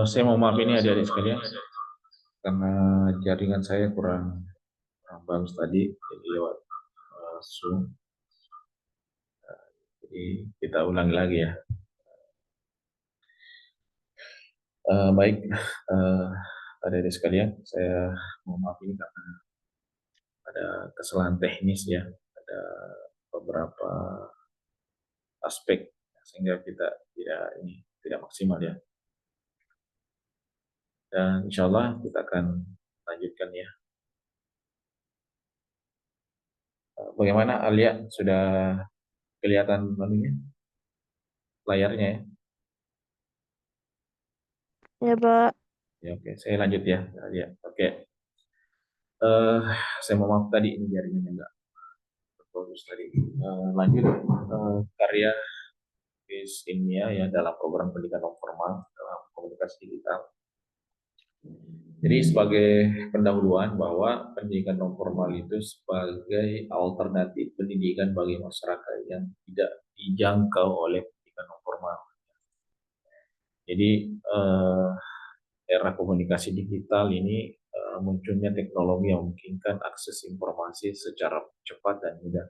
Saya mau maaf ini adik-adik sekalian, karena jaringan saya kurang bagus tadi, jadi lewat Zoom. Jadi kita ulangi lagi ya. Baik, adik-adik sekalian, saya mau maaf ini karena ada kesalahan teknis ya, ada beberapa aspek sehingga kita tidak maksimal ya. Dan insya Allah kita akan lanjutkan ya. Bagaimana Alia, sudah kelihatan layarnya ya? Ya, Pak. Ya, oke, saya lanjut ya, Alia. Oke, eh saya mau maaf tadi ini jaringannya nggak bagus tadi. Lanjut karya Chris Ilmiah ya dalam program pendidikan non formal dalam komunikasi digital. Jadi sebagai pendahuluan bahwa pendidikan non formal itu sebagai alternatif pendidikan bagi masyarakat yang tidak dijangkau oleh pendidikan non formal. Jadi era komunikasi digital ini munculnya teknologi yang memungkinkan akses informasi secara cepat dan mudah.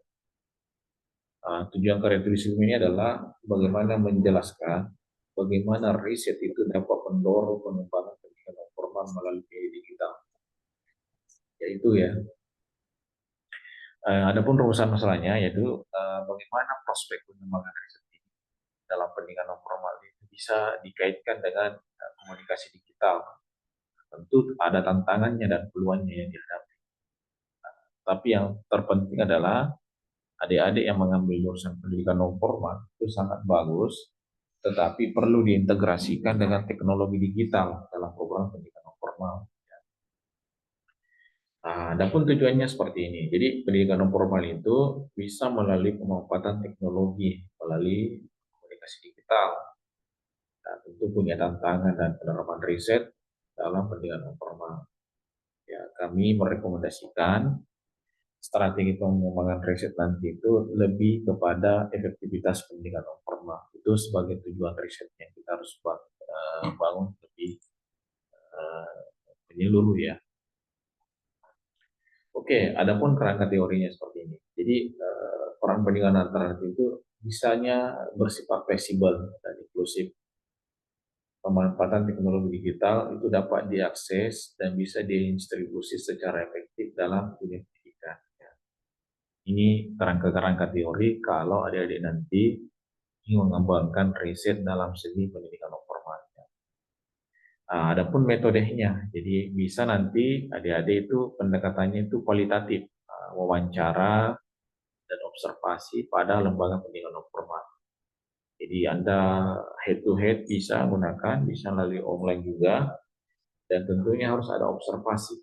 Tujuan karya tulis ilmiah ini adalah bagaimana menjelaskan bagaimana riset itu dapat mendorong pengembangan pendidikan non formal melalui media digital. Yaitu ya, adapun rumusan masalahnya yaitu bagaimana prospek pengembangan riset ini dalam pendidikan non formal itu bisa dikaitkan dengan komunikasi digital. Tentu ada tantangannya dan peluangnya yang dihadapi. Tapi yang terpenting adalah adik-adik yang mengambil jurusan pendidikan non formal itu sangat bagus, tetapi perlu diintegrasikan dengan teknologi digital dalam program pendidikan non formal. Adapun tujuannya seperti ini. Jadi pendidikan non formal itu bisa melalui pemanfaatan teknologi melalui komunikasi digital. Nah, tentu punya tantangan dan penerapan riset dalam pendidikan non formal. Ya, kami merekomendasikan strategi pengembangan riset nanti itu lebih kepada efektivitas pendidikan non formal. Itu sebagai tujuan riset yang kita harus bangun lebih menyeluruh ya. Oke, adapun kerangka teorinya seperti ini. Jadi peran pendidikan alternatif itu bisanya bersifat fleksibel dan inklusif. Pemanfaatan teknologi digital itu dapat diakses dan bisa didistribusi secara efektif dalam dunia pendidikan. Ini kerangka-kerangka teori kalau adik-adik nanti ingin mengembangkan riset dalam segi pendidikan non formal. Adapun metodenya, jadi bisa nanti adik-adik itu pendekatannya itu kualitatif, wawancara dan observasi pada lembaga pendidikan non formal. Jadi Anda head to head bisa gunakan, bisa melalui online juga, dan tentunya harus ada observasi.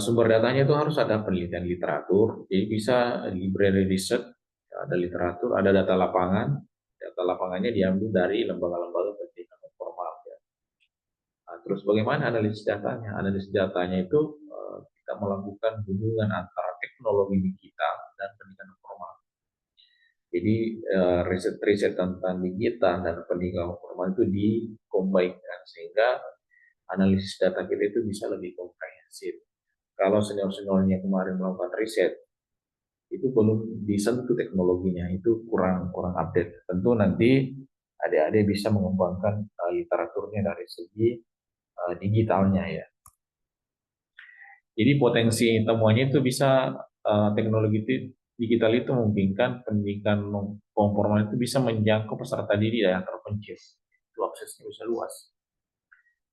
Sumber datanya itu harus ada penelitian literatur, jadi bisa library research, ada literatur, ada data lapangan. Data lapangannya diambil dari lembaga-lembaga pendidikan non formal. Ya. Terus bagaimana analisis datanya? Analisis datanya itu kita melakukan hubungan antara teknologi digital dan pendidikan non formal. Jadi riset-riset tentang digital dan pendidikan non formal itu dikombinasikan sehingga analisis data kita itu bisa lebih komprehensif. Kalau senior-seniornya kemarin melakukan riset, itu belum disentuh teknologinya, itu kurang update. Tentu nanti adik-adik bisa mengembangkan literaturnya dari segi digitalnya ya. Jadi potensi temuannya itu bisa teknologi digital itu memungkinkan pendidikan non formal itu bisa menjangkau peserta didik yang terpencil. Itu aksesnya bisa luas.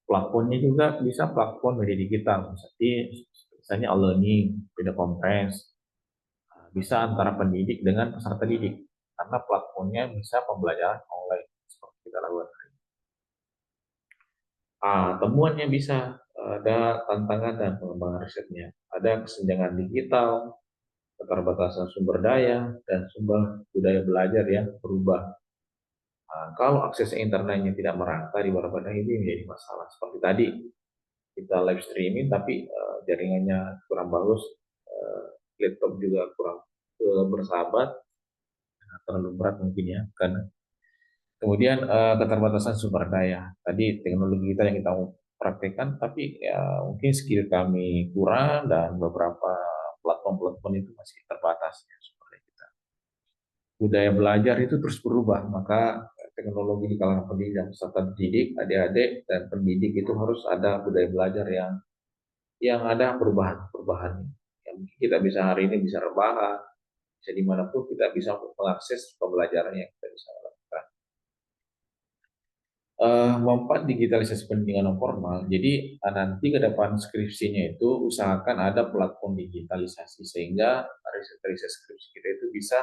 Platformnya juga bisa platform media digital, misalnya e-learning, video conference, bisa antara pendidik dengan peserta didik, karena platformnya bisa pembelajaran online seperti kita lakukan. Temuannya bisa ada tantangan dan pengembangan risetnya, ada kesenjangan digital, keterbatasan sumber daya, dan sumber budaya belajar yang berubah. Kalau akses internetnya tidak merata di beberapa daerah ini menjadi masalah. Seperti tadi kita live streaming tapi jaringannya kurang bagus, laptop juga kurang bersahabat, terlalu berat mungkin ya. Kemudian keterbatasan sumber daya. Tadi teknologi kita yang kita mau praktekkan, tapi ya mungkin skill kami kurang dan beberapa platform-platform itu masih terbatas ya, seperti kita. Budaya belajar itu terus berubah, maka teknologi di kalangan pendidik dan peserta didik, adik-adik dan pendidik itu harus ada budaya belajar yang ada perubahan-perubahan. Yang mungkin kita bisa hari ini bisa rebahan, bisa dimanapun kita bisa mengakses pembelajaran yang kita bisa lakukan. Manfaat digitalisasi pendidikan non formal. Jadi nanti ke depan skripsinya itu usahakan ada platform digitalisasi sehingga riset-riset skripsi kita itu bisa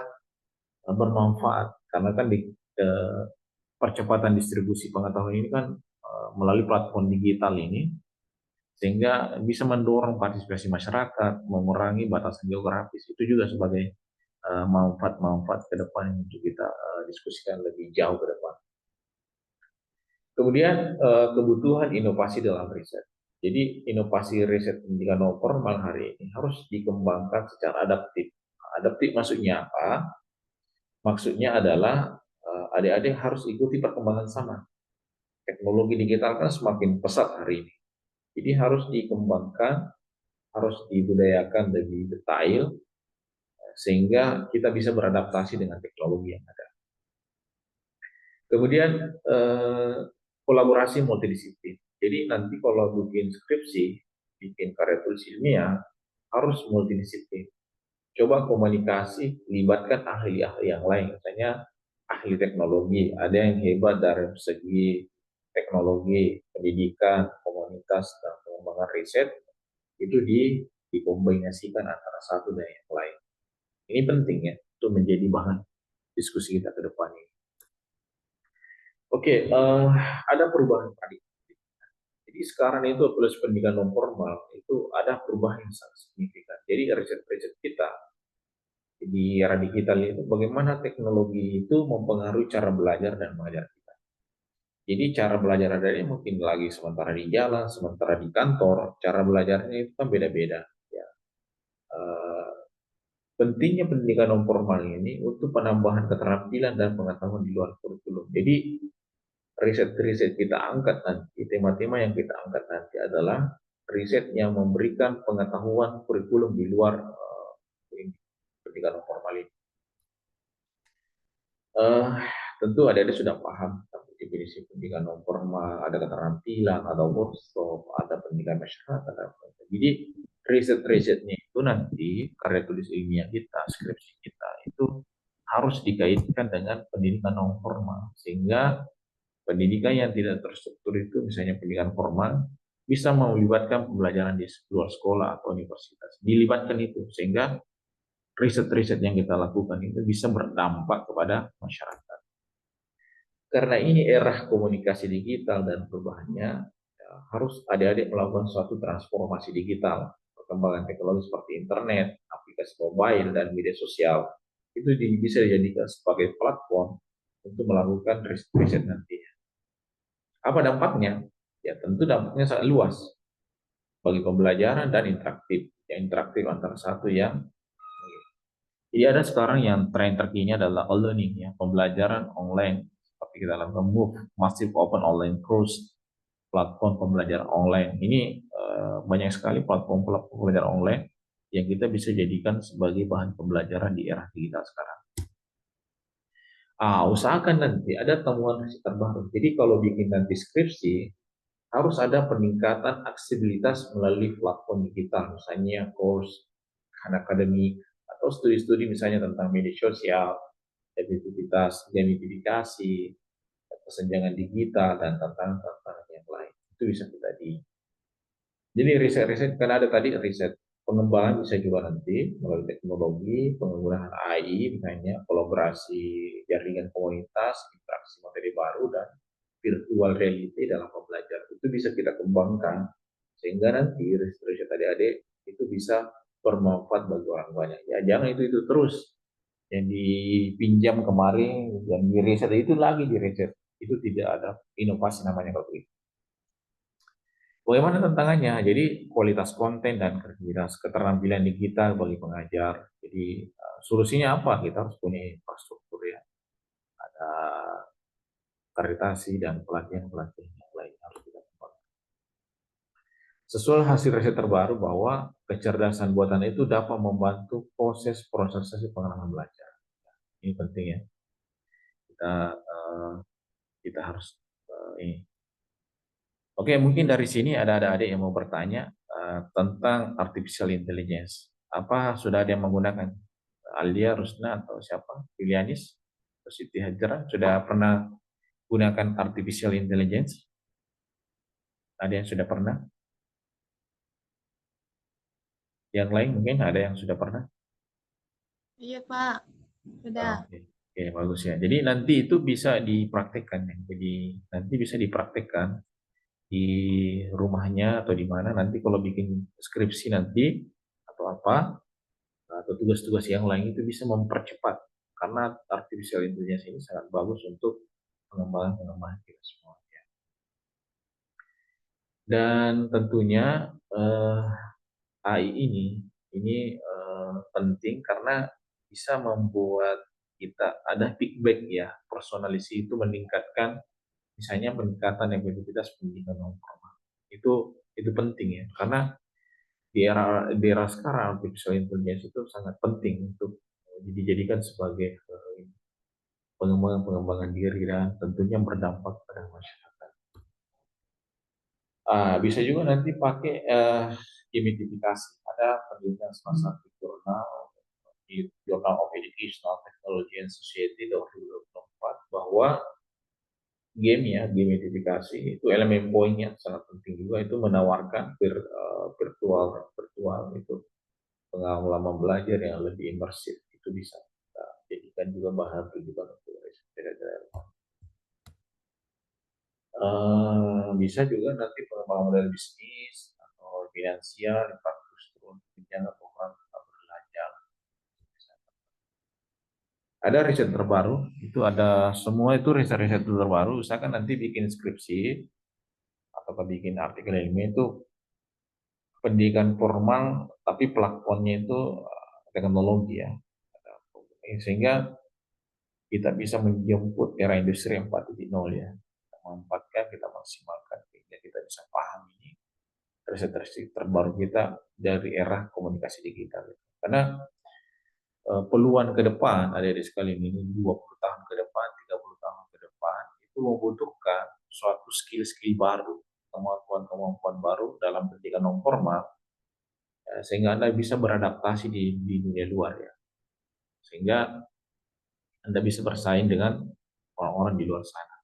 bermanfaat karena kan di percepatan distribusi pengetahuan ini kan melalui platform digital ini sehingga bisa mendorong partisipasi masyarakat, mengurangi batasan geografis itu juga sebagai manfaat-manfaat ke depan untuk kita diskusikan lebih jauh ke depan. Kemudian kebutuhan inovasi dalam riset. Jadi inovasi riset pendidikan non formal hari ini harus dikembangkan secara adaptif. Adaptif maksudnya apa? Maksudnya adalah adik-adik harus ikuti perkembangan zaman. Teknologi digital kan semakin pesat hari ini. Jadi harus dikembangkan, harus dibudayakan lebih detail sehingga kita bisa beradaptasi dengan teknologi yang ada. Kemudian kolaborasi multidisiplin. Jadi nanti kalau bikin skripsi, bikin karya tulis ilmiah, harus multidisiplin. Coba komunikasi, libatkan ahli-ahli yang lain. Misalnya ahli teknologi, ada yang hebat dari segi teknologi, pendidikan, komunitas, dan pengembangan riset, itu dikombinasikan antara satu dan yang lain. Ini penting ya, untuk menjadi bahan diskusi kita ke depan ini. Oke, ada perubahan tadi. Jadi sekarang itu tulis pendidikan non formal itu ada perubahan yang sangat signifikan. Jadi riset-riset kita di era digital itu bagaimana teknologi itu mempengaruhi cara belajar dan mengajar kita. Jadi cara belajar ada ini mungkin lagi sementara di jalan, sementara di kantor, cara belajarnya itu kan beda-beda. Ya. Pentingnya pendidikan non formal ini untuk penambahan keterampilan dan pengetahuan di luar kurikulum. Jadi riset-riset kita angkat nanti, tema-tema yang kita angkat nanti adalah riset yang memberikan pengetahuan kurikulum di luar pendidikan non formal ini. Uh, Tentu ada sudah paham definisi pendidikan non formal, ada keterampilan, ada workshop, ada pendidikan masyarakat. Jadi riset-risetnya itu nanti karya tulis ilmiah kita, skripsi kita itu harus dikaitkan dengan pendidikan non formal sehingga pendidikan yang tidak terstruktur itu misalnya pendidikan formal bisa melibatkan pembelajaran di luar sekolah atau universitas. Dilibatkan itu sehingga riset-riset yang kita lakukan itu bisa berdampak kepada masyarakat. Karena ini era komunikasi digital dan perubahannya, ya, harus adik-adik melakukan suatu transformasi digital. Perkembangan teknologi seperti internet, aplikasi mobile, dan media sosial, itu bisa dijadikan sebagai platform untuk melakukan riset nantinya. Apa dampaknya? Ya tentu dampaknya sangat luas bagi pembelajaran dan interaktif. Yang interaktif antara satu yang jadi ada sekarang yang tren terkini adalah e-learning ya, pembelajaran online seperti kita lakukan MOOC, Massive Open Online Course, platform pembelajaran online. Ini banyak sekali platform pembelajaran online yang kita bisa jadikan sebagai bahan pembelajaran di era digital sekarang. Usahakan nanti ada temuan riset terbaru. Jadi kalau bikin nanti skripsi, harus ada peningkatan aksesibilitas melalui platform digital, misalnya course, akademik, atau studi-studi misalnya tentang media sosial, efektivitas, gamifikasi, kesenjangan digital, dan tantangan-tantangan yang lain. Itu bisa kita Jadi riset-riset, kan ada tadi riset pengembangan bisa juga nanti melalui teknologi, penggunaan AI, misalnya kolaborasi jaringan komunitas, interaksi materi baru, dan virtual reality dalam pembelajaran. Itu bisa kita kembangkan sehingga nanti riset-riset adik-adik itu bisa bermanfaat bagi orang banyak. Ya jangan itu terus yang dipinjam kemarin yang di riset itu lagi di riset, itu tidak ada inovasi namanya kalau itu. Bagaimana tantangannya? Jadi kualitas konten dan kreativitas keterampilan digital bagi pengajar. Jadi solusinya apa? Kita harus punya infrastruktur ya, ada akreditasi dan pelatihan-pelatihan yang lain harus kita kembangkan. Sesuai hasil riset terbaru bahwa kecerdasan buatan itu dapat membantu proses prosesasi pengalaman belajar. Ini penting ya. Kita eh, kita harus ini. Oke, mungkin dari sini ada adik yang mau bertanya tentang artificial intelligence. Apa sudah ada yang menggunakan? Alia, Rusna, atau siapa? Filianis? Atau Siti Hajra? Sudah pernah gunakan artificial intelligence? Ada yang sudah pernah? Yang lain mungkin ada yang sudah pernah? Iya, Pak. Sudah. Oke, oke, bagus ya. Jadi nanti itu bisa dipraktekkan ya. Jadi nanti bisa dipraktekkan di rumahnya atau di mana nanti kalau bikin skripsi nanti atau apa atau tugas-tugas yang lain itu bisa mempercepat karena artificial intelligence ini sangat bagus untuk pengembangan kita semua. Dan tentunya AI ini penting karena bisa membuat kita ada feedback ya, personalisasi itu meningkatkan misalnya peningkatan efektivitas pendidikan non formal. Itu penting ya, karena di era sekarang artificial intelligence itu sangat penting untuk dijadikan sebagai pengembangan diri dan tentunya berdampak pada masyarakat. Bisa juga nanti pakai gamification. Ada penelitian salah satu jurnal di Journal of Educational Technology and Society tahun 2024 bahwa gamification itu elemen poinnya sangat penting juga itu menawarkan virtual virtual itu pengalaman belajar yang lebih imersif itu bisa kita jadikan juga bahan rujukan untuk riset. Bisa juga nanti pengembangan model bisnis atau finansial, infrastruktur, penjaga program tetap belajar. Ada riset terbaru, itu ada semua itu riset-riset terbaru. Usahakan nanti bikin skripsi atau bikin artikel ilmiah itu pendidikan formal, tapi pelakuannya itu teknologi ya. Sehingga kita bisa menjemput era industri 4.0 ya. Kita memanfaatkan, kita maksimalkan, sehingga kita bisa paham ini riset-riset terbaru kita dari era komunikasi digital. Karena peluang ke depan, ada di sekali ini 20 tahun ke depan, 30 tahun ke depan, itu membutuhkan suatu skill-skill baru, kemampuan-kemampuan baru dalam pendidikan non formal, sehingga Anda bisa beradaptasi di dunia luar ya. Sehingga Anda bisa bersaing dengan orang-orang di luar sana.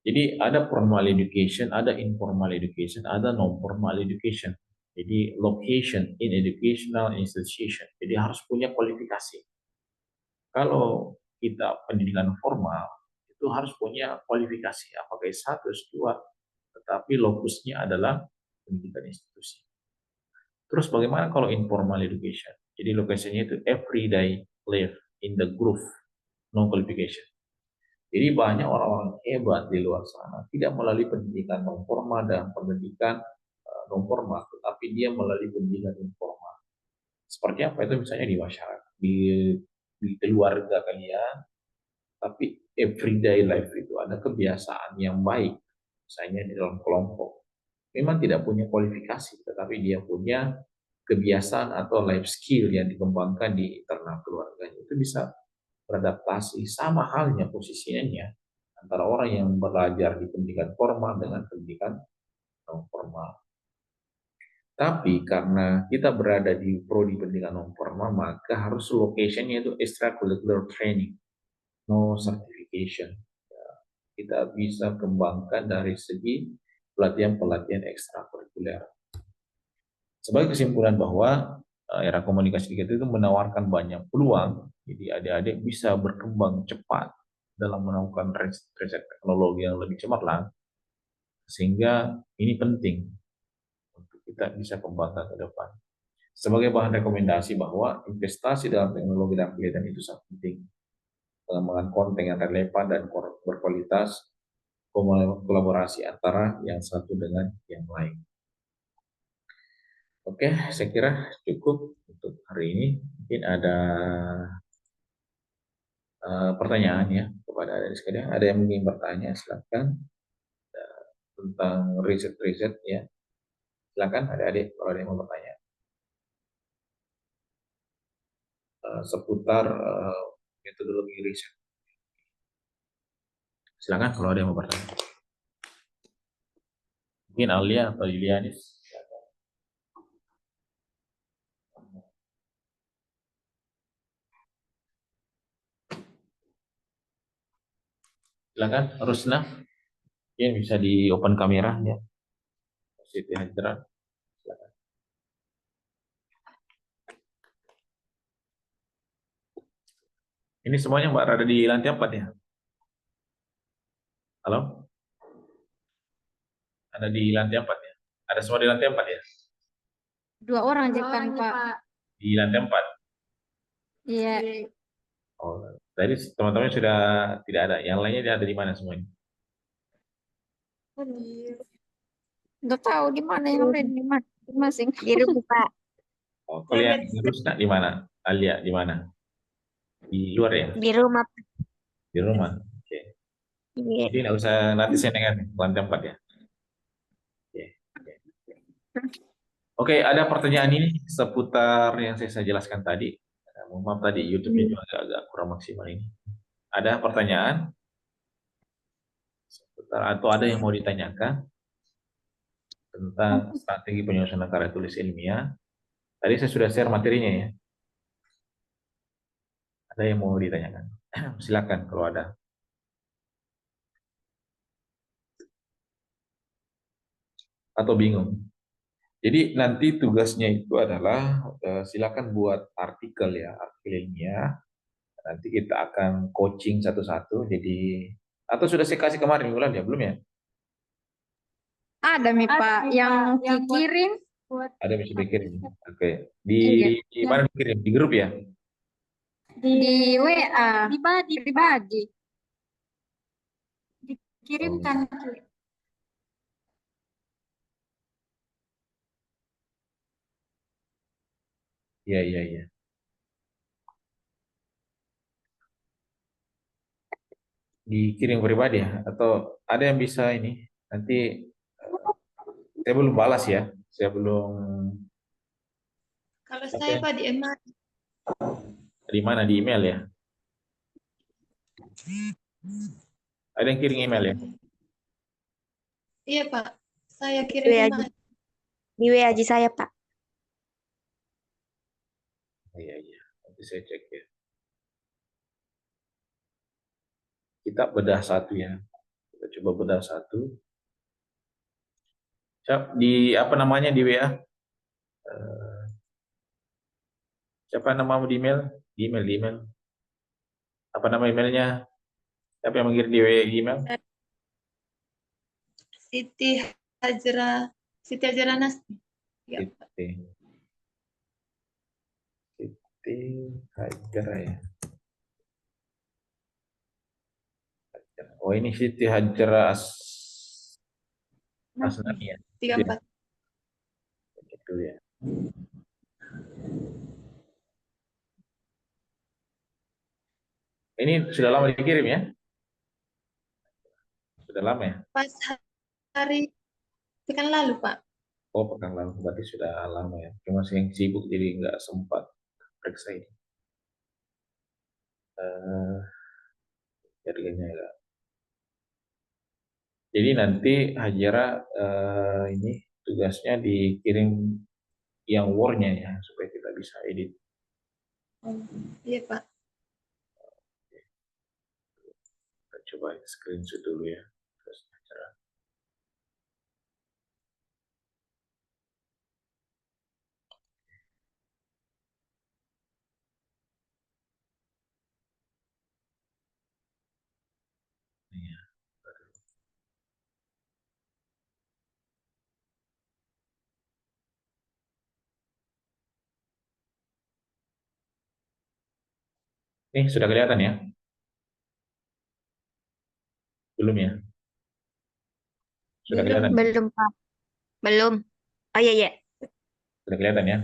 Jadi ada formal education, ada informal education, ada non-formal education. Jadi location in educational institution. Jadi harus punya kualifikasi. Kalau kita pendidikan formal, itu harus punya kualifikasi. Apakah S1, S2, tetapi lokusnya adalah pendidikan institusi. Terus bagaimana kalau informal education? Jadi lokasinya itu everyday live in the groove, no qualification. Jadi banyak orang-orang hebat di luar sana tidak melalui pendidikan non formal dan pendidikan non formal, tetapi dia melalui pendidikan informal. Seperti apa itu misalnya di masyarakat, di keluarga kalian, tapi everyday life itu ada kebiasaan yang baik, misalnya di dalam kelompok. Memang tidak punya kualifikasi, tetapi dia punya kebiasaan atau life skill yang dikembangkan di internal keluarganya. Itu bisa beradaptasi sama halnya posisinya antara orang yang belajar di pendidikan formal dengan pendidikan non formal. Tapi karena kita berada di prodi pendidikan non formal, maka harus locationnya itu extracurricular training, no certification. Ya, kita bisa kembangkan dari segi pelatihan-pelatihan ekstrakurikuler. Sebagai kesimpulan bahwa era komunikasi digital itu menawarkan banyak peluang, jadi adik-adik bisa berkembang cepat dalam melakukan riset teknologi yang lebih cemerlang, sehingga ini penting untuk kita bisa kembangkan ke depan. Sebagai bahan rekomendasi bahwa investasi dalam teknologi dan penelitian itu sangat penting. Pengembangan konten yang relevan dan berkualitas, kolaborasi antara yang satu dengan yang lain. Oke, saya kira cukup untuk hari ini. Mungkin ada pertanyaan ya kepada adik sekalian. Ada yang ingin bertanya, silakan tentang riset-riset ya. Silakan adik-adik kalau ada yang mau bertanya seputar metodologi riset. Silakan kalau ada yang mau bertanya. Mungkin Alia atau Yulianis. Silakan, Rusna. Mungkin bisa di open kamera ya. Siti Hajra. Silakan. Ini semuanya Mbak ada di lantai 4 ya? Halo? Ada di lantai 4 ya? Ada semua di lantai 4 ya? 2 orang aja kan, Pak. Di lantai 4. Iya. Oh, tadi teman-teman sudah tidak ada. Yang lainnya ada di mana semuanya? Nggak tahu di mana yang lain, di mana masing. Di rumah, Pak. Oh, kalian Rusna di mana? Alia di mana? Di luar ya? Di rumah. Di rumah. Oke. Iya. Jadi nggak usah nanti saya dengan lantai 4 ya. Oke. Oke, ada pertanyaan ini seputar yang saya jelaskan tadi. Mohon maaf tadi YouTube-nya juga agak kurang maksimal ini. Ada pertanyaan seputar atau ada yang mau ditanyakan tentang strategi penyusunan karya tulis ilmiah. Tadi saya sudah share materinya ya. Ada yang mau ditanyakan? Silakan kalau ada. Atau bingung. Jadi nanti tugasnya itu adalah silakan buat artikel ya, artikel ilmiah. Nanti kita akan coaching satu-satu. Jadi atau sudah saya kasih kemarin bulan ya, belum ya? Ada nih, Pak, yang dikirim. Ada yang bisa dikirim. Oke. Di, Iya. di mana dikirim? Di grup ya? Di WA. Pribadi. Oh, Dikirimkan. iya, iya, iya. Dikirim pribadi ya? Atau ada yang bisa ini? Nanti saya belum balas ya. Saya belum. Kalau Oke. saya Pak di email. Di mana? Di email ya? Ada yang kirim email ya? Iya Pak, saya kirim email. Di WA aja saya, Pak. Iya, iya. Nanti saya cek ya. Kita bedah satu ya. Kita coba bedah satu. Siap, di apa namanya di WA? Eh, Siapa namamu di email? Di email. Apa nama emailnya? Siapa yang mengirim di WA email? Siti Hajra, Siti Hajra Nasmi. Ya, Pak. Siti Hajar ya. Oh ini Siti Hajar Asnani ya. 34. Cek dulu ya. Ini sudah lama dikirim ya? Sudah lama ya? Pas hari pekan lalu Pak. Oh pekan lalu berarti sudah lama ya. Cuma saya yang sibuk jadi nggak sempat periksa ini. Eh, Harganya ya. Jadi nanti Hajara ini tugasnya dikirim yang war-nya ya supaya kita bisa edit. Oh, iya Pak. Kita coba screenshot dulu ya. Terus Hajara. Iya. Nih sudah kelihatan ya? Belum ya? Sudah Belum. kelihatan? Belum, Pak. Belum. Oh iya, iya. Sudah kelihatan ya?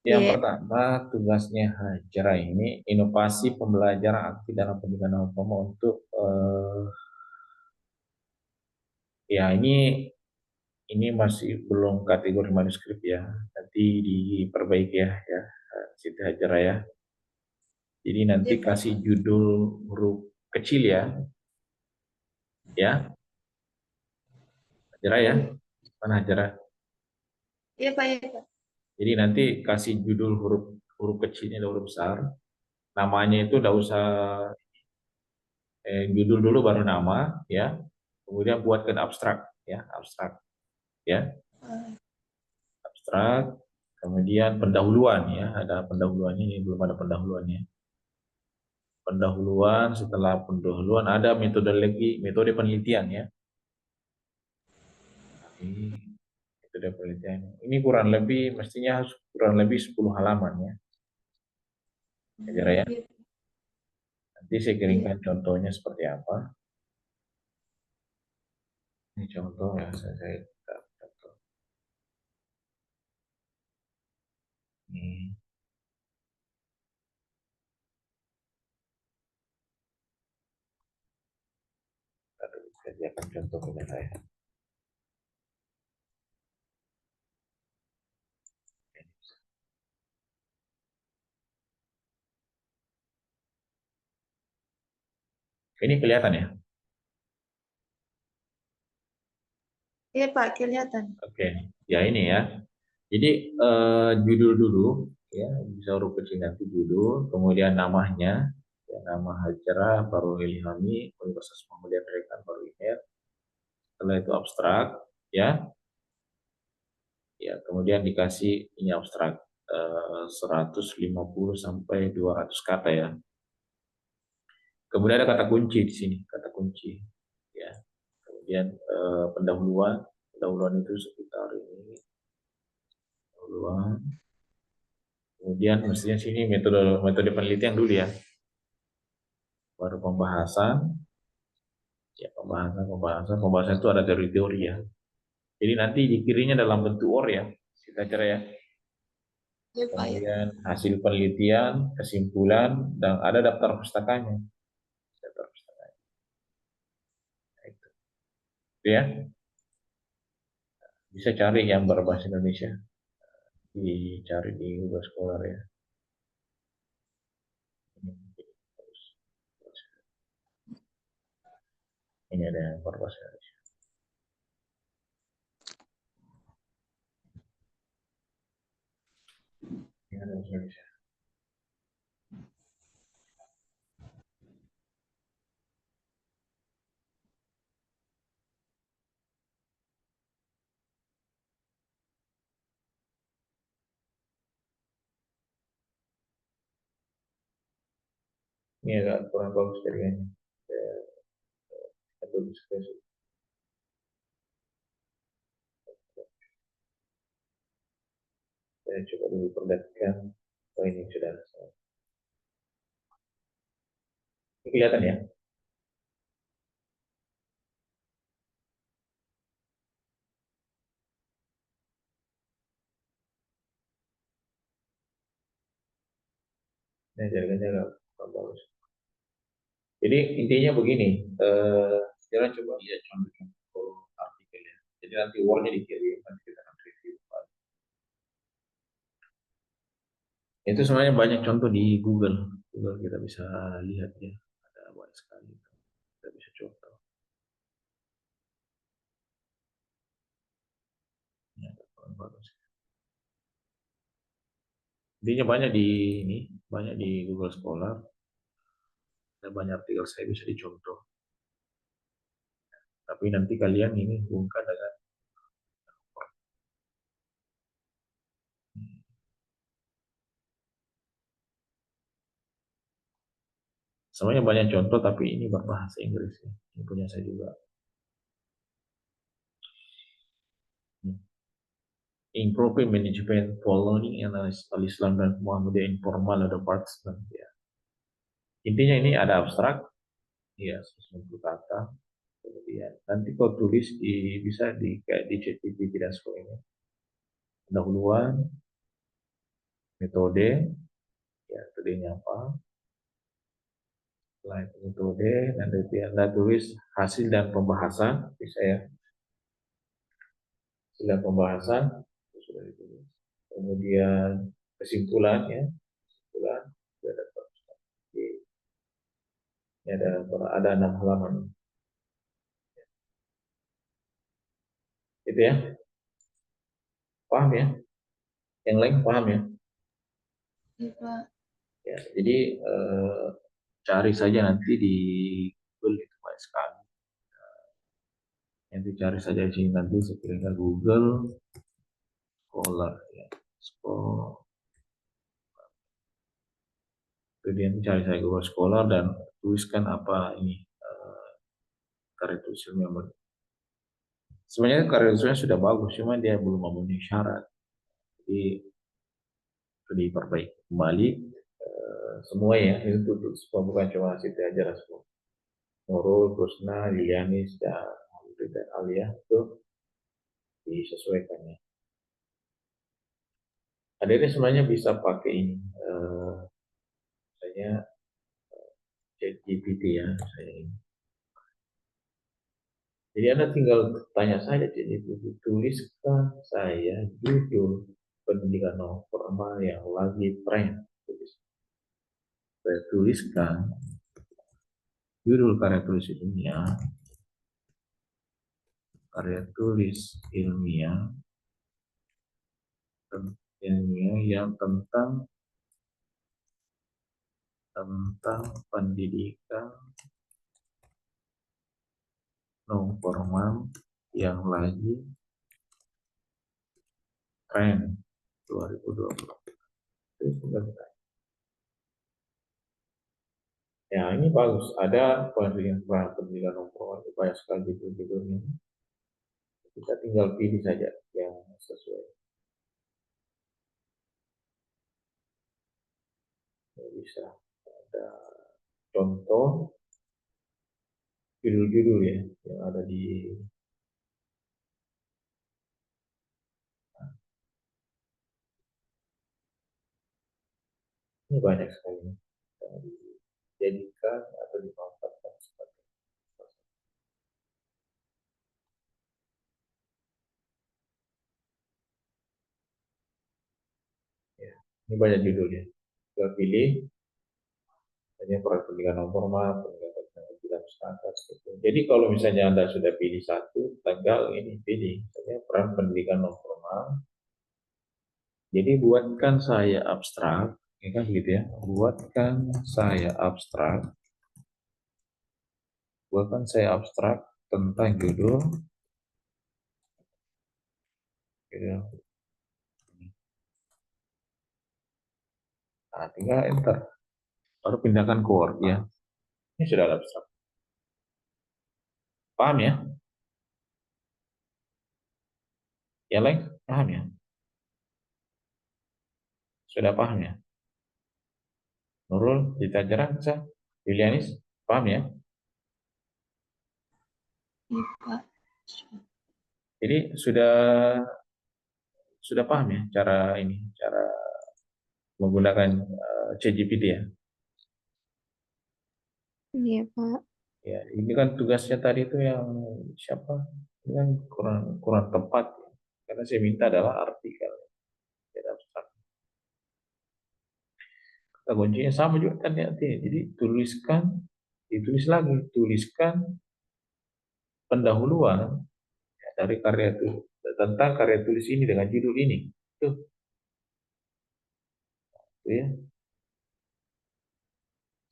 Yang Iya. pertama, tugasnya Hajra ini inovasi pembelajaran aktif dalam pendidikan formal untuk ya ini masih belum kategori manuskrip ya. Nanti diperbaiki ya Siti Hajra ya. Jadi nanti Iya, Pak. kasih judul huruf kecil ya. Ya, Hajra ya. Mana Hajra? Iya, Pak. Iya, Pak. Jadi nanti kasih judul huruf huruf kecilnya dan huruf besar. Namanya itu udah usah judul dulu baru nama ya. Kemudian buatkan abstrak ya, abstrak ya, Ah, abstrak. Kemudian pendahuluan ya, ada pendahuluannya ini belum ada pendahuluannya. Pendahuluan, setelah pendahuluan ada metode penelitian ya. Ini metode penelitian. Ini kurang lebih mestinya kurang lebih 10 halaman ya. Ajar ya. iya, Nanti saya iya. kirimkan contohnya seperti apa. Ini contoh ya, saya contoh. Ini saya kerjakan contoh punya saya. Ini kelihatan ya? Iya, Pak. Kelihatan. Oke, ya ini ya. Jadi judul dulu ya, bisa huruf kecil nanti judul, kemudian namanya, ya, nama Hajra baru Ilhami, Universitas Muhammadiyah Rekan baru email. Setelah itu abstrak, ya, ya kemudian dikasih ini abstrak 150 sampai 200 kata ya. Kemudian ada kata kunci di sini, kata kunci, ya. Kemudian pendahuluan itu sekitar ini, pendahuluan. Kemudian mestinya sini metode metode penelitian dulu ya, baru pembahasan, ya pembahasan itu ada teori-teori ya. Jadi nanti dikirinya dalam bentuk OR ya, kita cara ya. Iya, Pak. Iya. Kemudian hasil penelitian, kesimpulan, dan ada daftar pustakanya. Daftar pustakanya. Nah, itu. Ya, bisa cari yang berbahasa Indonesia, dicari di Google Scholar ya. Ini ada yang berbahasa Indonesia. Ini ada bahasa Indonesia. Ini agak kurang bagus jaringannya. Saya tulis ke situ. Saya coba dulu perlihatkan. Oh ini sudah. Ini kelihatan ya? Ini jaringannya agak kurang bagus. Jadi intinya begini, kita coba lihat contoh artikel ya. Jadi nanti wordnya dikirim, nanti kita akan review. Itu sebenarnya banyak contoh di Google. Google kita bisa lihat ya, ada banyak sekali. Kita bisa contoh. Ya, bagus. Intinya banyak di ini, banyak di Google Scholar. Ada banyak artikel saya bisa dicontoh. Tapi nanti kalian ini hubungkan dengan semuanya banyak contoh tapi ini berbahasa Inggris ya. Ini punya saya juga. Improving management for learning and Al-Islam dan Muhammadiyah informal ada participant ya. Intinya ini ada abstrak, ya 90 kata. Kemudian nanti kau tulis bisa kayak di ChatGPT dan sebagainya. Pendahuluan, metode, ya metodenya apa, setelah itu metode, nanti Anda tulis hasil dan pembahasan, bisa ya, hasil dan pembahasan, itu sudah ditulis. Kemudian kesimpulan ya, kesimpulan, ada 6 halaman, itu ya, paham ya? Yang lain paham ya? Iya, Pak. Ya, jadi cari saja nanti di Google itu banyak sekali. Nanti cari saja di sini nanti sekiranya Google Scholar ya. Scholar. Kemudian cari saja Google Scholar dan tuliskan apa ini karya tulis ilmiah. Sebenarnya karya tulisnya sudah bagus, cuma dia belum memenuhi syarat. Jadi diperbaiki kembali semua ya, itu semua bukan cuma Siti Hajar semua. Nurul, Rusna, Lilianis, dan Alia itu disesuaikannya. Adik sebenarnya bisa pakai ini, misalnya ChatGPT ya, saya ini. Jadi Anda tinggal tanya saja ChatGPT, tuliskan saya judul pendidikan non formal yang lagi tren. Saya tuliskan judul karya tulis ilmiah yang tentang pendidikan non formal yang lagi tren 2020. Ya ini bagus, ada pendidikan non formal banyak sekali judul-judulnya. Kita tinggal pilih saja yang sesuai. Bisa ada contoh judul-judul ya yang ada di ini banyak sekali yang dijadikan atau dimanfaatkan sebagai ya. Ini banyak judulnya. Kita pilih hanya proyek pendidikan non formal, pendidikan standar. Gitu. Jadi kalau misalnya Anda sudah pilih satu, tinggal ini pilih misalnya peran pendidikan non formal. Jadi buatkan saya abstrak, ya kan gitu ya. Buatkan saya abstrak tentang judul. Nah, tinggal enter. Baru pindahkan ke Word ya. Ini sudah ada abstrak. Paham ya? Yang lain paham ya? Sudah paham ya? Nurul, Dita Jarang, Julianis, paham ya? Iya, Pak. Jadi sudah paham ya cara menggunakan ChatGPT ya. Iya, Pak. Ya, ini kan tugasnya tadi itu yang siapa? Ini kan kurang tepat ya. Karena saya minta adalah artikel. Tidak abstrak. Kata kuncinya sama juga kan ya. Jadi tuliskan pendahuluan ya, dari karya itu tentang karya tulis ini dengan judul ini. Itu ya.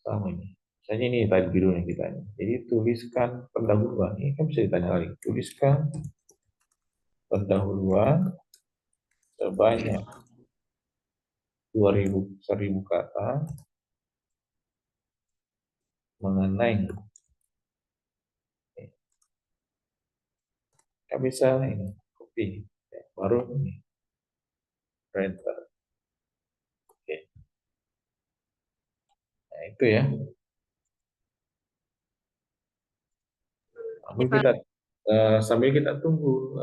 Sama ini. Misalnya ini tadi judulnya kita ini. Jadi tuliskan pendahuluan. Ini kan bisa ditanya lagi. Tuliskan pendahuluan sebanyak 1000 kata mengenai. Kita bisa ini copy. Baru ini printer. Oke. Nah itu ya. Sambil kita sambil kita tunggu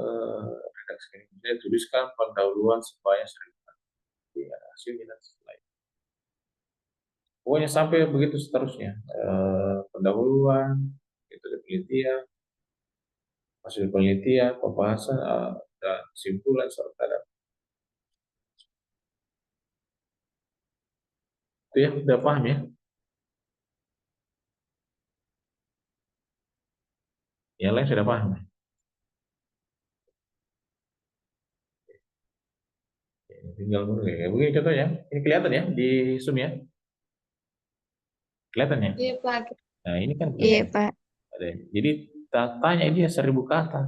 redaksi ini, saya tuliskan pendahuluan supaya sering ada hasilnya dan setelah itu. Pokoknya sampai begitu seterusnya. Pendahuluan, metode penelitian, hasil penelitian, pembahasan, dan kesimpulan serta data. Itu ya, udah paham ya? Yang lain sudah paham ya? Tinggal menunggu ya. Begini contohnya, ini kelihatan ya di Zoom ya? Kelihatan ya? Iya, Pak. Nah ini kan Iya, kelihatan. Pak. Jadi tanya dia 1000 kata.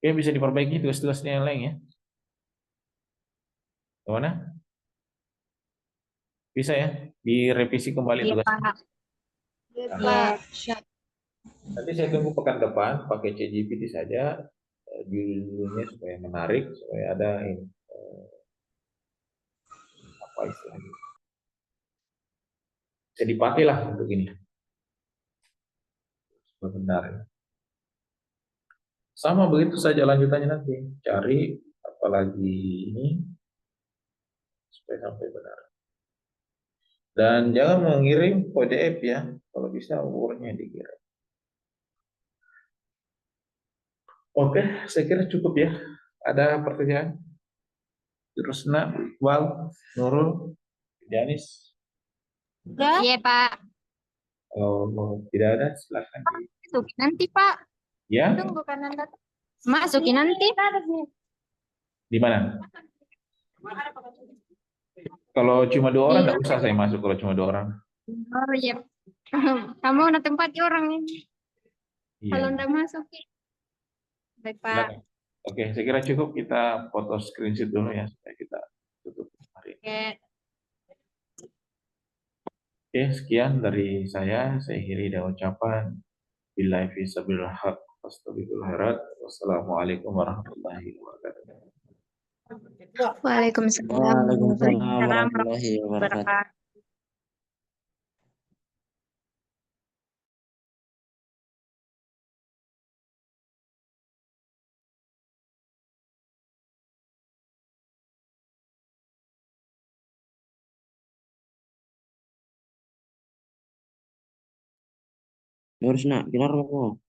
Oke, bisa diperbaiki tugas-tugasnya yang lain ya. Gimana? Bisa ya? Direvisi kembali Iya, tugasnya. Pak. Iya, Nah, Pak. Siap. nanti saya tunggu pekan depan pakai ChatGPT saja judulnya supaya menarik, supaya ada ini, apa istilahnya? Bisa dipakai lah untuk ini. Benar ya. Sama begitu saja lanjutannya nanti. Cari apalagi ini supaya sampai benar. Dan jangan mengirim PDF ya. Kalau bisa Word-nya dikirim. Oke, saya kira cukup ya. Ada pertanyaan? Rusna, Iqbal, Nurul, Janis. Udah? Iya, Pak. Kalau tidak ada, silakan di. Masukin nanti, Pak. Ya, Tunggu kan Anda. Masukin nanti. di mana? Kalau cuma 2 orang, Iya. tidak usah saya masuk. Kalau cuma 2 orang, Oh, iya. Kamu nak tempat orang ini. iya. Kalau ndak masuk. Baik, Pak. Silakan. Oke, saya kira cukup kita foto screenshot dulu ya supaya kita tutup hari ini. Oke. Oke, sekian dari saya. Saya akhiri dengan ucapan billahi fisabilil haq wastabiqul khairat. Wassalamualaikum warahmatullahi wabarakatuh. Waalaikumsalam Waalaikumsalam warahmatullahi warahmatullahi wabarakatuh. wabarakatuh. Harus nak, binar mau.